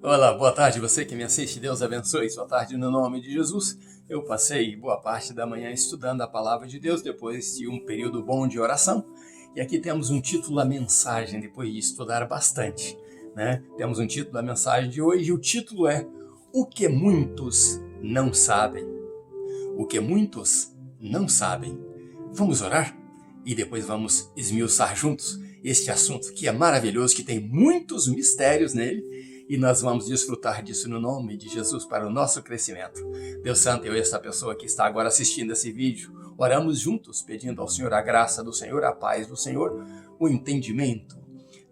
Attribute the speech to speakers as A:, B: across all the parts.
A: Olá, boa tarde, você que me assiste, Deus abençoe sua tarde no nome de Jesus. Eu passei boa parte da manhã estudando a palavra de Deus, depois de um período bom de oração. E aqui temos um título da mensagem, depois de estudar bastante, né? Temos um título da mensagem de hoje e o título é O que muitos não sabem. O que muitos não sabem. Vamos orar? E depois vamos esmiuçar juntos este assunto que é maravilhoso, que tem muitos mistérios nele. E nós vamos desfrutar disso no nome de Jesus para o nosso crescimento. Deus Santo, eu e essa pessoa que está agora assistindo esse vídeo, oramos juntos, pedindo ao Senhor a graça do Senhor, a paz do Senhor, o entendimento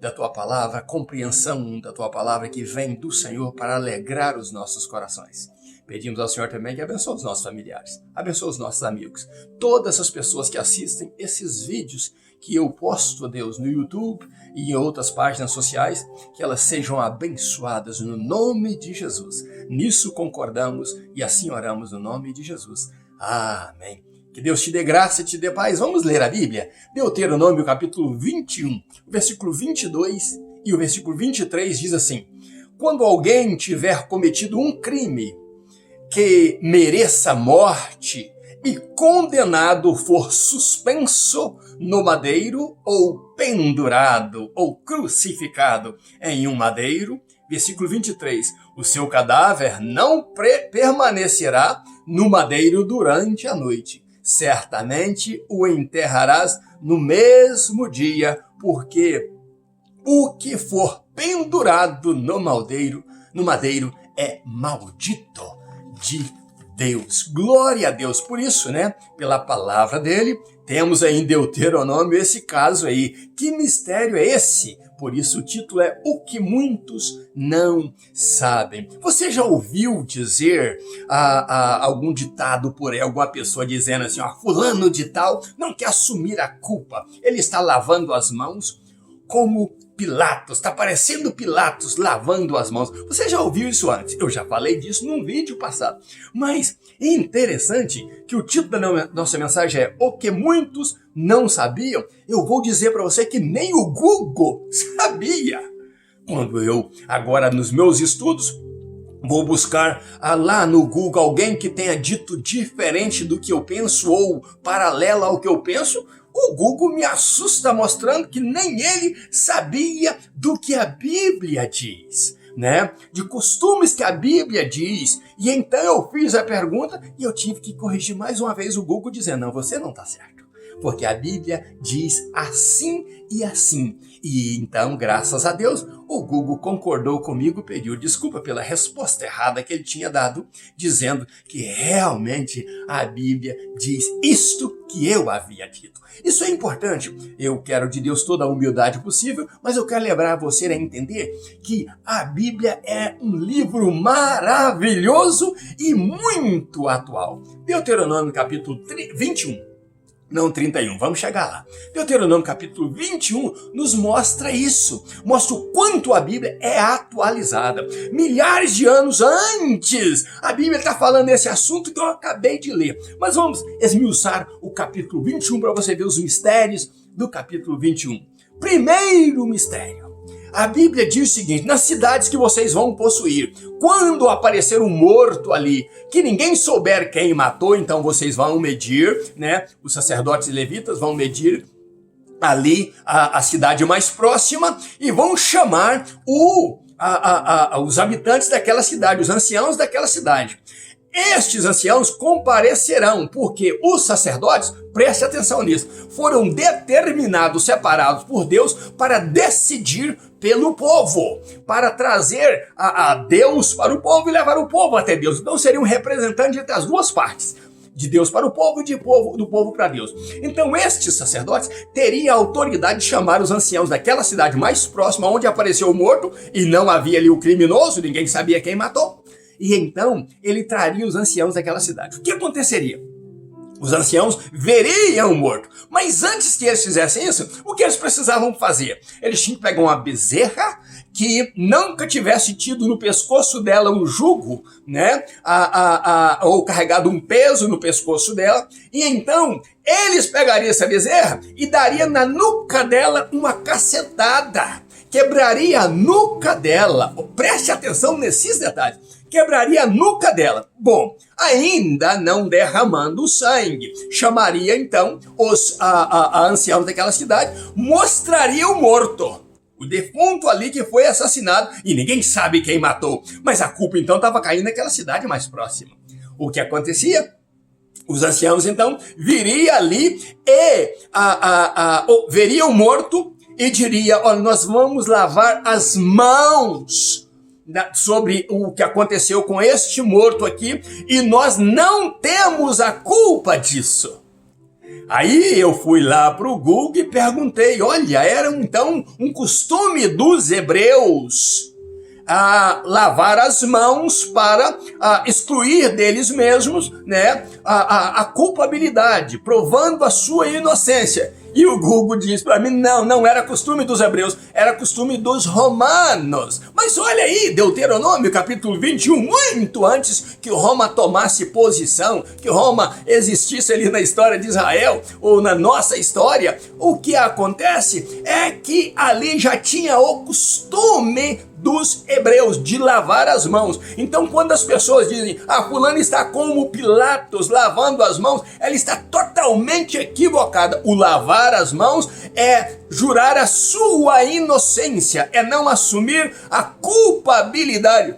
A: da Tua Palavra, a compreensão da Tua Palavra que vem do Senhor para alegrar os nossos corações. Pedimos ao Senhor também que abençoe os nossos familiares, abençoe os nossos amigos, todas as pessoas que assistem esses vídeos que eu posto, Deus, no YouTube e em outras páginas sociais, que elas sejam abençoadas no nome de Jesus. Nisso concordamos e assim oramos no nome de Jesus. Amém. Que Deus te dê graça e te dê paz. Vamos ler a Bíblia? Deuteronômio capítulo 21, o versículo 22 e o versículo 23 diz assim: Quando alguém tiver cometido um crime que mereça morte e condenado for suspenso no madeiro ou pendurado ou crucificado em um madeiro, versículo 23, o seu cadáver não permanecerá no madeiro durante a noite. Certamente o enterrarás no mesmo dia, porque o que for pendurado no madeiro é maldito de Deus. Glória a Deus por isso, né? Pela palavra dele, temos aí em Deuteronômio esse caso aí. Que mistério é esse? Por isso o título é O que muitos não sabem. Você já ouviu dizer algum ditado por aí, alguma pessoa dizendo assim, fulano de tal não quer assumir a culpa. Ele está lavando as mãos como Pilatos, está parecendo Pilatos lavando as mãos. Você já ouviu isso antes? Eu já falei disso num vídeo passado. Mas é interessante que o título da nossa mensagem é O que muitos não sabiam. Eu vou dizer para você que nem o Google sabia. Quando eu, agora nos meus estudos, vou buscar lá no Google alguém que tenha dito diferente do que eu penso ou paralela ao que eu penso, o Google me assusta mostrando que nem ele sabia do que a Bíblia diz, né? De costumes que a Bíblia diz. E então eu fiz a pergunta e eu tive que corrigir mais uma vez o Google dizendo, não, você não está certo. Porque a Bíblia diz assim e assim. E então, graças a Deus, o Google concordou comigo, pediu desculpa pela resposta errada que ele tinha dado, dizendo que realmente a Bíblia diz isto que eu havia dito. Isso é importante. Eu quero de Deus toda a humildade possível, mas eu quero lembrar você a entender que a Bíblia é um livro maravilhoso e muito atual. Deuteronômio capítulo 21. Não 31, vamos chegar lá. Deuteronômio capítulo 21 nos mostra isso. Mostra o quanto a Bíblia é atualizada. Milhares de anos antes, a Bíblia está falando desse assunto que eu acabei de ler. Mas vamos esmiuçar o capítulo 21 para você ver os mistérios do capítulo 21. Primeiro mistério. A Bíblia diz o seguinte, nas cidades que vocês vão possuir, quando aparecer um morto ali, que ninguém souber quem matou, então vocês vão medir, né? Os sacerdotes e levitas vão medir ali a cidade mais próxima e vão chamar os habitantes daquela cidade, os anciãos daquela cidade. Estes anciãos comparecerão, porque os sacerdotes, preste atenção nisso, foram determinados, separados por Deus para decidir pelo povo, para trazer a Deus para o povo e levar o povo até Deus. Então seria um representante entre as duas partes, de Deus para o povo e do povo para Deus. Então estes sacerdotes teriam a autoridade de chamar os anciãos daquela cidade mais próxima onde apareceu o morto e não havia ali o criminoso, ninguém sabia quem matou. E então ele traria os anciãos daquela cidade. O que aconteceria? Os anciãos veriam o morto. Mas antes que eles fizessem isso, o que eles precisavam fazer? Eles tinham que pegar uma bezerra que nunca tivesse tido no pescoço dela um jugo, né? Ou carregado um peso no pescoço dela. E então eles pegariam essa bezerra e dariam na nuca dela uma cacetada. quebraria a nuca dela. Preste atenção nesses detalhes. Quebraria a nuca dela. Bom, ainda não derramando sangue. Chamaria então a anciãos daquela cidade, mostraria o morto. O defunto ali que foi assassinado e ninguém sabe quem matou. Mas a culpa então estava caindo naquela cidade mais próxima. O que acontecia? Os anciãos então viriam ali e veriam o morto e diria: olha, nós vamos lavar as mãos sobre o que aconteceu com este morto aqui e nós não temos a culpa disso. Aí eu fui lá para o Google e perguntei, olha, era então um costume dos hebreus lavar as mãos para excluir deles mesmos, né, a culpabilidade, provando a sua inocência. E o Google diz para mim, não era costume dos hebreus, era costume dos romanos. Mas olha aí, Deuteronômio capítulo 21, muito antes que Roma tomasse posição, que Roma existisse ali na história de Israel, ou na nossa história, o que acontece é que ali já tinha o costume dos hebreus de lavar as mãos. Então quando as pessoas dizem, fulano está como Pilatos lavando as mãos, ela está totalmente equivocada. O lavar as mãos é jurar a sua inocência, é não assumir a culpabilidade.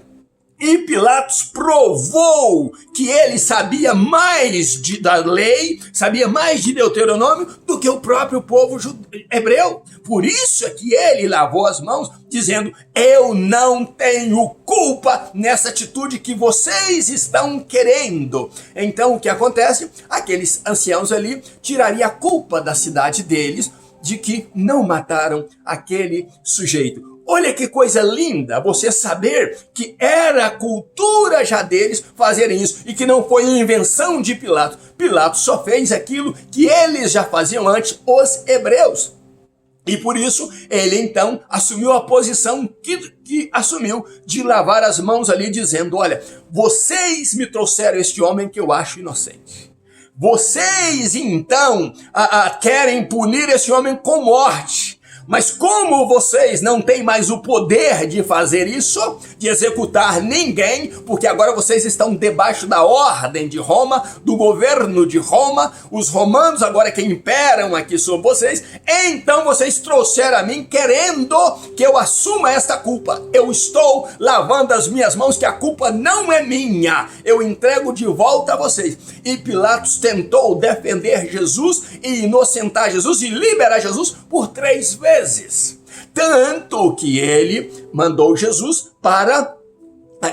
A: E Pilatos provou que ele sabia mais da lei, sabia mais de Deuteronômio do que o próprio povo hebreu. Por isso é que ele lavou as mãos, dizendo, eu não tenho culpa nessa atitude que vocês estão querendo. Então o que acontece? Aqueles anciãos ali tirariam a culpa da cidade deles de que não mataram aquele sujeito. Olha que coisa linda você saber que era a cultura já deles fazerem isso e que não foi invenção de Pilatos. Pilatos só fez aquilo que eles já faziam antes, os hebreus. E por isso ele então assumiu a posição que assumiu de lavar as mãos ali dizendo, olha, vocês me trouxeram este homem que eu acho inocente. Vocês então querem punir esse homem com morte. Mas como vocês não têm mais o poder de fazer isso, de executar ninguém, porque agora vocês estão debaixo da ordem de Roma, do governo de Roma, os romanos agora que imperam aqui sobre vocês, então vocês trouxeram a mim querendo que eu assuma esta culpa. Eu estou lavando as minhas mãos, que a culpa não é minha, eu entrego de volta a vocês. E Pilatos tentou defender Jesus e inocentar Jesus e liberar Jesus por 3 vezes. Tanto que ele mandou Jesus para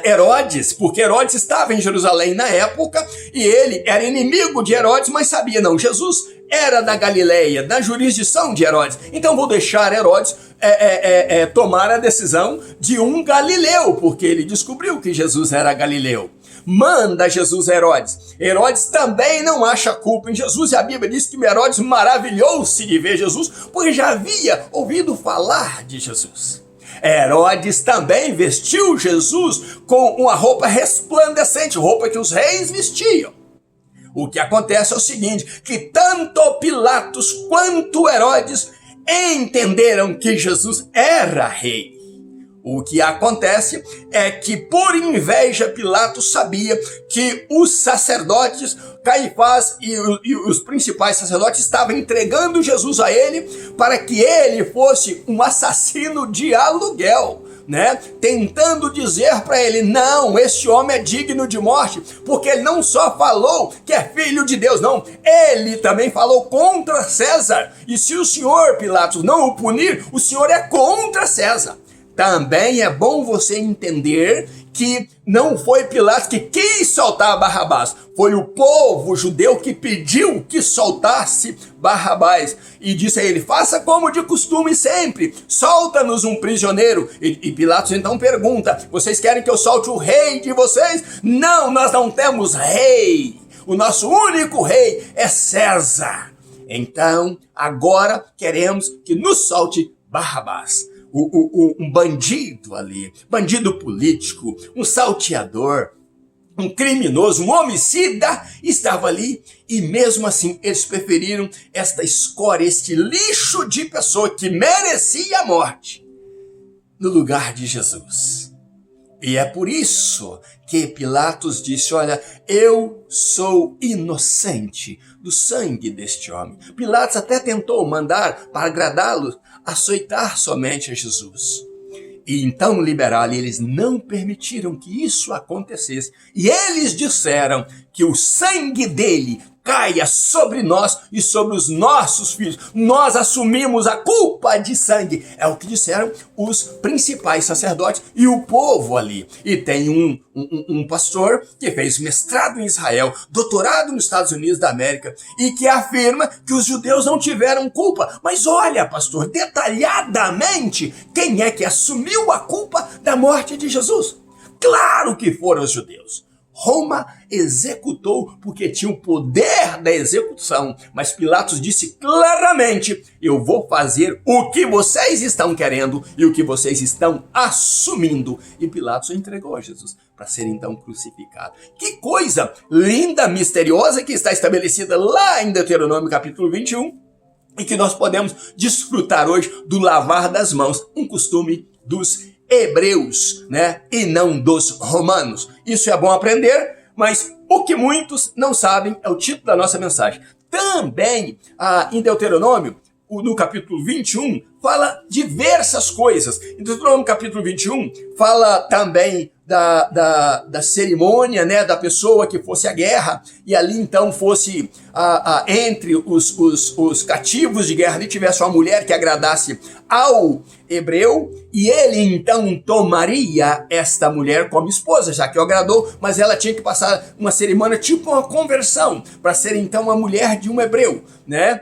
A: Herodes, porque Herodes estava em Jerusalém na época e ele era inimigo de Herodes, mas sabia, não, Jesus era da Galileia, da jurisdição de Herodes, então vou deixar Herodes tomar a decisão de um galileu, porque ele descobriu que Jesus era galileu. Manda Jesus a Herodes. Herodes também não acha culpa em Jesus, e a Bíblia diz que Herodes maravilhou-se de ver Jesus, porque já havia ouvido falar de Jesus. Herodes também vestiu Jesus com uma roupa resplandecente, roupa que os reis vestiam. O que acontece é o seguinte, que tanto Pilatos quanto Herodes entenderam que Jesus era rei. O que acontece é que, por inveja, Pilatos sabia que os sacerdotes, Caifás e os principais sacerdotes estavam entregando Jesus a ele para que ele fosse um assassino de aluguel, né? Tentando dizer para ele, não, este homem é digno de morte, porque ele não só falou que é filho de Deus, não, ele também falou contra César. E se o senhor, Pilatos, não o punir, o senhor é contra César. Também é bom você entender que não foi Pilatos que quis soltar Barrabás, foi o povo judeu que pediu que soltasse Barrabás e disse a ele, faça como de costume sempre, solta-nos um prisioneiro. E Pilatos então pergunta, vocês querem que eu solte o rei de vocês? Não, nós não temos rei, o nosso único rei é César. Então agora queremos que nos solte Barrabás. Um bandido ali, bandido político, um salteador, um criminoso, um homicida, estava ali e mesmo assim eles preferiram esta escória, este lixo de pessoa que merecia a morte. no lugar de Jesus. E é por isso que Pilatos disse, olha, eu sou inocente do sangue deste homem. Pilatos até tentou mandar, para agradá-lo, açoitar somente a Jesus. E então liberá-lo, e eles não permitiram que isso acontecesse. E eles disseram que o sangue dele caia sobre nós e sobre os nossos filhos. Nós assumimos a culpa de sangue. É o que disseram os principais sacerdotes e o povo ali. E tem um pastor que fez mestrado em Israel, doutorado nos Estados Unidos da América, e que afirma que os judeus não tiveram culpa. Mas olha, pastor, detalhadamente, quem é que assumiu a culpa da morte de Jesus? Claro que foram os judeus. Roma executou porque tinha o poder da execução, mas Pilatos disse claramente, eu vou fazer o que vocês estão querendo e o que vocês estão assumindo. E Pilatos o entregou a Jesus para ser então crucificado. Que coisa linda, misteriosa que está estabelecida lá em Deuteronômio capítulo 21 e que nós podemos desfrutar hoje do lavar das mãos, um costume dos hebreus, né? E não dos romanos. Isso é bom aprender, mas o que muitos não sabem é o título da nossa mensagem. Também, em Deuteronômio, no capítulo 21, fala diversas coisas. Em Deuteronômio capítulo 21, fala também da cerimônia, né, da pessoa que fosse à guerra, e ali então fosse entre os cativos de guerra, ali tivesse uma mulher que agradasse ao hebreu, e ele então tomaria esta mulher como esposa, já que o agradou, mas ela tinha que passar uma cerimônia, tipo uma conversão, para ser então uma mulher de um hebreu, né?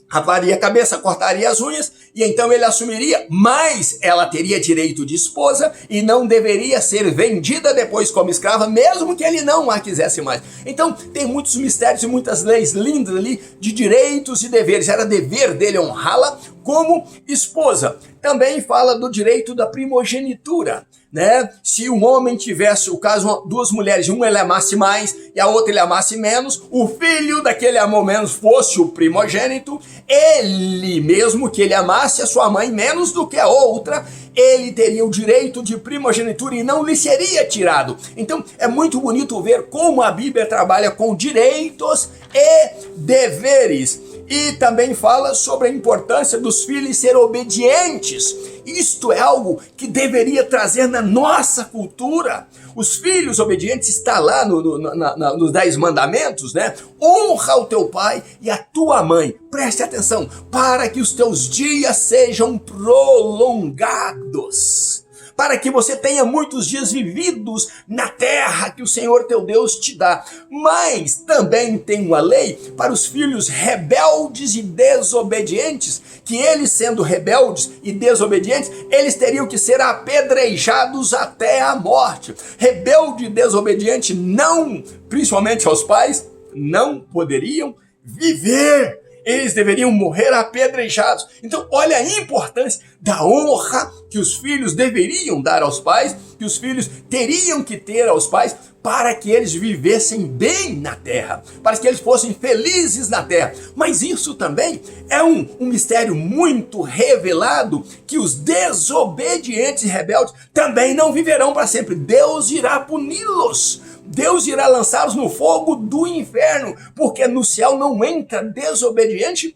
A: Raparia a cabeça, cortaria as unhas, e então ele assumiria, mas ela teria direito de esposa e não deveria ser vendida depois como escrava, mesmo que ele não a quisesse mais. Então tem muitos mistérios e muitas leis lindas ali de direitos e deveres. Era dever dele honrá-la como esposa. Também fala do direito da primogenitura, né? Se um homem tivesse, o caso, duas mulheres, uma ele amasse mais e a outra ele amasse menos, o filho daquele amor menos fosse o primogênito, ele mesmo que ele amasse a sua mãe menos do que a outra, ele teria o direito de primogenitura e não lhe seria tirado. Então é muito bonito ver como a Bíblia trabalha com direitos e deveres. E também fala sobre a importância dos filhos ser obedientes. Isto é algo que deveria trazer na nossa cultura. Os filhos obedientes está lá nos 10 mandamentos, né? Honra o teu pai e a tua mãe. Preste atenção, para que os teus dias sejam prolongados. Para que você tenha muitos dias vividos na terra que o Senhor teu Deus te dá. Mas também tem uma lei para os filhos rebeldes e desobedientes, que eles sendo rebeldes e desobedientes, eles teriam que ser apedrejados até a morte. Rebelde e desobediente não, principalmente aos pais, não poderiam viver. Eles deveriam morrer apedrejados. Então, olha a importância da honra que os filhos deveriam dar aos pais, que os filhos teriam que ter aos pais, para que eles vivessem bem na terra, para que eles fossem felizes na terra. Mas isso também é um mistério muito revelado, que os desobedientes e rebeldes também não viverão para sempre. Deus irá puni-los. Deus irá lançá-los no fogo do inferno, porque no céu não entra desobediente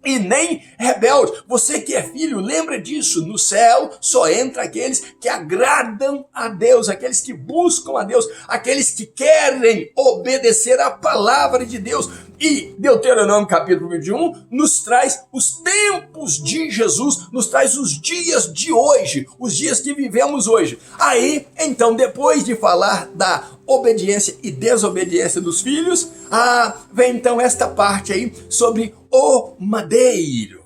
A: e nem rebelde. Você que é filho, lembra disso. No céu só entra aqueles que agradam a Deus, aqueles que buscam a Deus, aqueles que querem obedecer a palavra de Deus. E Deuteronômio capítulo 21 nos traz os tempos de Jesus, nos traz os dias de hoje, os dias que vivemos hoje. Aí, então, depois de falar da obediência e desobediência dos filhos, vem então esta parte aí sobre o madeiro.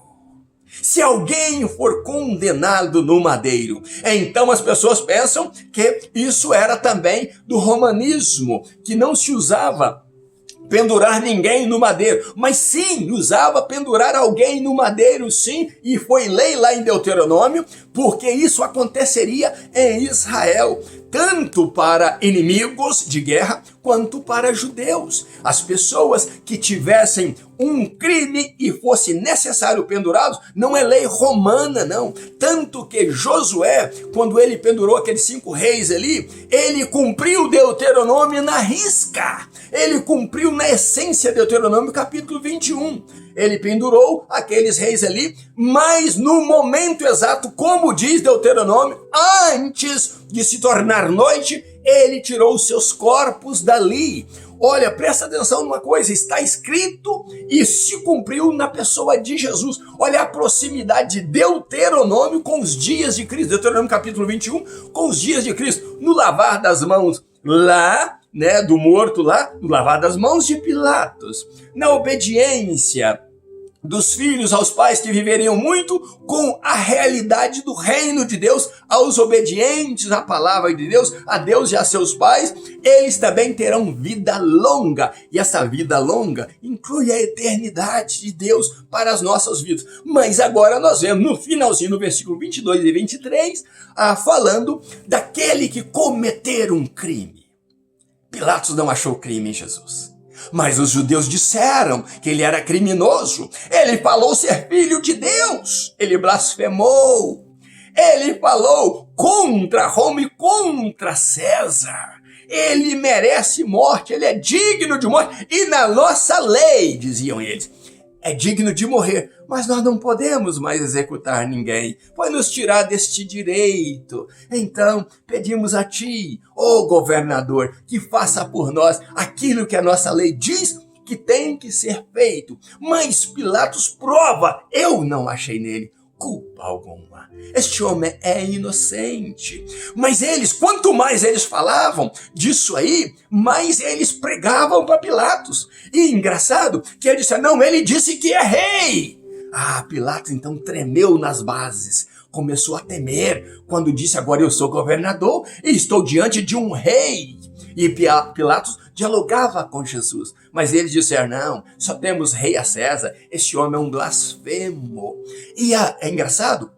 A: Se alguém for condenado no madeiro, então as pessoas pensam que isso era também do romanismo, que não se usava pendurar ninguém no madeiro, mas sim, usava pendurar alguém no madeiro, sim, e foi lei lá em Deuteronômio, porque isso aconteceria em Israel, tanto para inimigos de guerra, quanto para judeus. As pessoas que tivessem um crime e fosse necessário pendurá-los, não é lei romana, não. Tanto que Josué, quando ele pendurou aqueles 5 reis ali, ele cumpriu Deuteronômio na risca. Ele cumpriu na essência Deuteronômio capítulo 21. Ele pendurou aqueles reis ali, mas no momento exato, como diz Deuteronômio, antes de se tornar noite, ele tirou os seus corpos dali. Olha, presta atenção numa coisa, está escrito e se cumpriu na pessoa de Jesus. Olha a proximidade de Deuteronômio com os dias de Cristo. Deuteronômio capítulo 21, com os dias de Cristo. No lavar das mãos lá, né, do morto lá, no lavar das mãos de Pilatos. Na obediência dos filhos aos pais que viveriam muito, com a realidade do reino de Deus, aos obedientes à palavra de Deus, a Deus e a seus pais, eles também terão vida longa. E essa vida longa inclui a eternidade de Deus para as nossas vidas. Mas agora nós vemos no finalzinho, no versículo 22 e 23, falando daquele que cometer um crime. Pilatos não achou crime em Jesus. Mas os judeus disseram que ele era criminoso. Ele falou ser filho de Deus. Ele blasfemou. Ele falou contra Roma e contra César. Ele merece morte, ele é digno de morte. E na nossa lei, diziam eles, é digno de morrer, mas nós não podemos mais executar ninguém. Foi nos tirar deste direito. Então, pedimos a ti, ó governador, que faça por nós aquilo que a nossa lei diz que tem que ser feito. Mas Pilatos prova, eu não achei nele culpa alguma. Este homem é inocente. Mas eles, quanto mais eles falavam disso aí, mais eles pregavam para Pilatos. E engraçado que ele disse, não, ele disse que é rei. Pilatos então tremeu nas bases. Começou a temer quando disse, agora eu sou governador e estou diante de um rei. E Pilatos dialogava com Jesus, mas eles disseram, não, só temos rei a César, este homem é um blasfemo. E é engraçado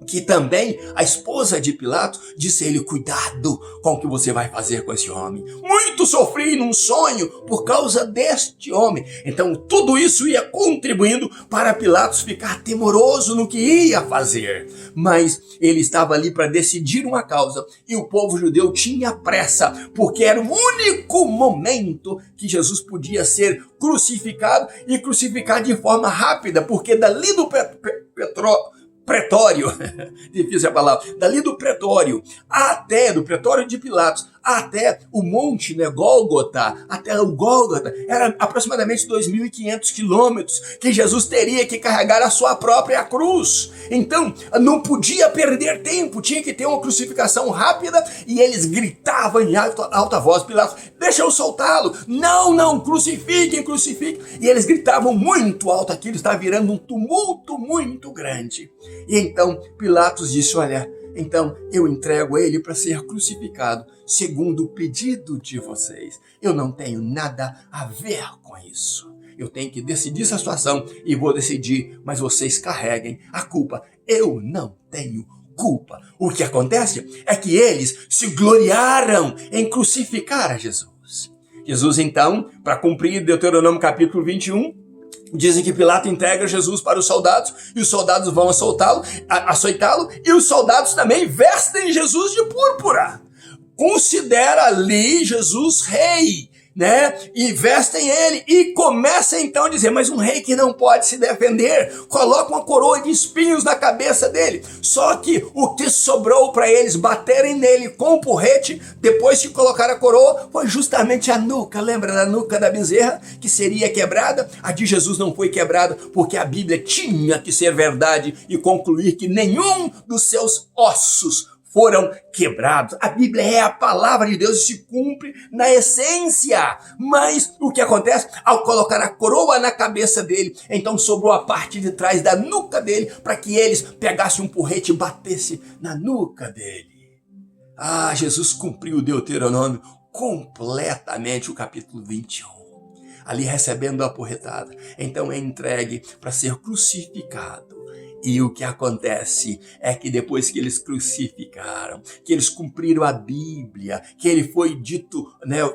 A: que também a esposa de Pilatos disse a ele, cuidado com o que você vai fazer com esse homem. Muito sofri num sonho por causa deste homem. Então tudo isso ia contribuindo para Pilatos ficar temoroso no que ia fazer. Mas ele estava ali para decidir uma causa e o povo judeu tinha pressa, porque era o único momento que Jesus podia ser crucificado e crucificar de forma rápida, porque dali do pretório, difícil a palavra, dali do pretório de Pilatos, até o monte, né, Gólgota, até o Gólgota, era aproximadamente 2.500 quilômetros que Jesus teria que carregar a sua própria cruz. Então, não podia perder tempo, tinha que ter uma crucificação rápida, e eles gritavam em alta voz, Pilatos, deixa eu soltá-lo, não, crucifiquem, e eles gritavam muito alto, aquilo estava virando um tumulto muito grande. E então Pilatos disse, olha, então eu entrego ele para ser crucificado, segundo o pedido de vocês. Eu não tenho nada a ver com isso. Eu tenho que decidir essa situação e vou decidir, mas vocês carreguem a culpa. Eu não tenho culpa. O que acontece é que eles se gloriaram em crucificar a Jesus. Jesus então, para cumprir Deuteronômio capítulo 21, dizem que Pilatos entrega Jesus para os soldados, e os soldados vão açoitá-lo, e os soldados também vestem Jesus de púrpura. Considera ali Jesus rei, né? E vestem ele, e começa então a dizer, mas um rei que não pode se defender, coloca uma coroa de espinhos na cabeça dele. Só que o que sobrou para eles baterem nele com o porrete, depois que colocaram a coroa, foi justamente a nuca. Lembra da nuca da bezerra, que seria quebrada? A de Jesus não foi quebrada, porque a Bíblia tinha que ser verdade e concluir que nenhum dos seus ossos foram quebrados. A Bíblia é a palavra de Deus e se cumpre na essência. Mas o que acontece? Ao colocar a coroa na cabeça dele, então sobrou a parte de trás da nuca dele, para que eles pegassem um porrete e batessem na nuca dele. Jesus cumpriu o Deuteronômio completamente, o capítulo 21. ali recebendo a porretada. Então é entregue para ser crucificado. E o que acontece é que depois que eles crucificaram, que eles cumpriram a Bíblia, que ele foi dito,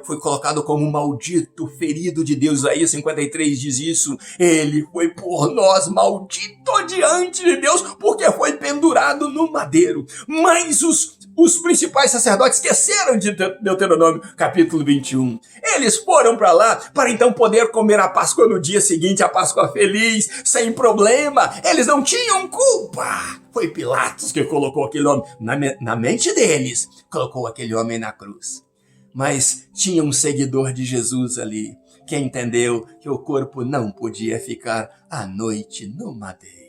A: foi colocado como maldito, ferido de Deus, Isaías 53 diz isso, ele foi por nós maldito diante de Deus, porque foi pendurado no madeiro. Mas os principais sacerdotes esqueceram de Deuteronômio capítulo 21. Eles foram para lá para então poder comer a Páscoa no dia seguinte, a Páscoa feliz, sem problema. Eles não tinham culpa. Foi Pilatos que colocou aquele homem na mente deles, colocou aquele homem na cruz. Mas tinha um seguidor de Jesus ali, que entendeu que o corpo não podia ficar à noite no madeiro.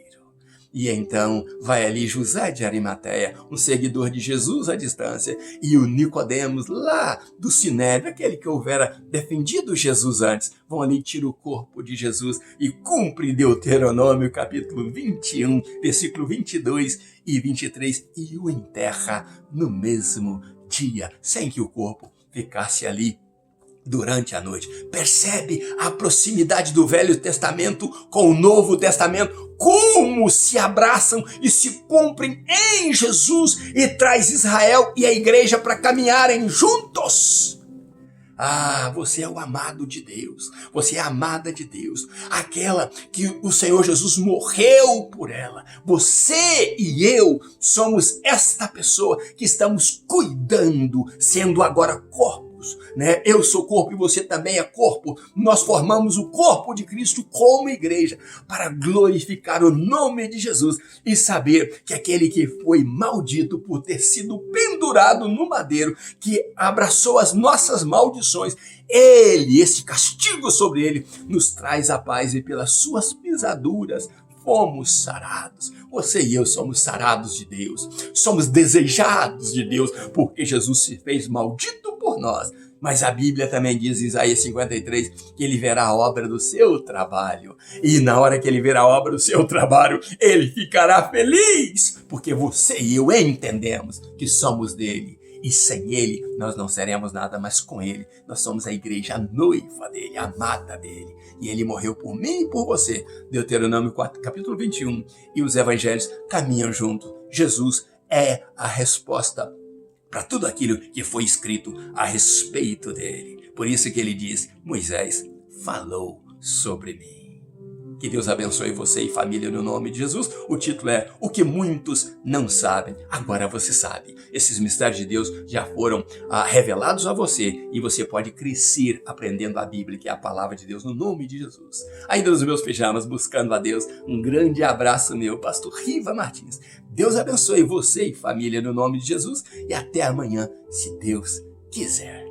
A: E então vai ali José de Arimateia, um seguidor de Jesus à distância, e o Nicodemos lá do Sinédrio, aquele que houvera defendido Jesus antes, vão ali, tira o corpo de Jesus e cumpre Deuteronômio capítulo 21, versículo 22 e 23, e o enterra no mesmo dia, sem que o corpo ficasse ali durante a noite. Percebe a proximidade do Velho Testamento com o Novo Testamento, como se abraçam e se cumprem em Jesus e traz Israel e a igreja para caminharem juntos. Ah, você é o amado de Deus, você é a amada de Deus, aquela que o Senhor Jesus morreu por ela. Você e eu somos esta pessoa que estamos cuidando, sendo agora corpo. Eu sou corpo e você também é corpo. Nós formamos o corpo de Cristo como igreja para glorificar o nome de Jesus e saber que aquele que foi maldito por ter sido pendurado no madeiro, que abraçou as nossas maldições, esse castigo sobre ele, nos traz a paz e pelas suas pisaduras fomos sarados. Você e eu somos sarados de Deus, somos desejados de Deus, porque Jesus se fez maldito por nós. Mas a Bíblia também diz em Isaías 53 que ele verá a obra do seu trabalho. E na hora que ele ver a obra do seu trabalho, ele ficará feliz, porque você e eu entendemos que somos dele. E sem ele, nós não seremos nada, mas com ele, nós somos a igreja, a noiva dele, a amada dele. E ele morreu por mim e por você. Deuteronômio 4, capítulo 21. E os evangelhos caminham junto. Jesus é a resposta para tudo aquilo que foi escrito a respeito dele. Por isso que ele diz, Moisés falou sobre mim. Que Deus abençoe você e família no nome de Jesus. O título é O que muitos não sabem. Agora você sabe. Esses mistérios de Deus já foram revelados a você e você pode crescer aprendendo a Bíblia, que é a palavra de Deus, no nome de Jesus. Ainda nos meus pijamas, buscando a Deus, um grande abraço meu, pastor Riva Martins. Deus abençoe você e família no nome de Jesus e até amanhã, se Deus quiser.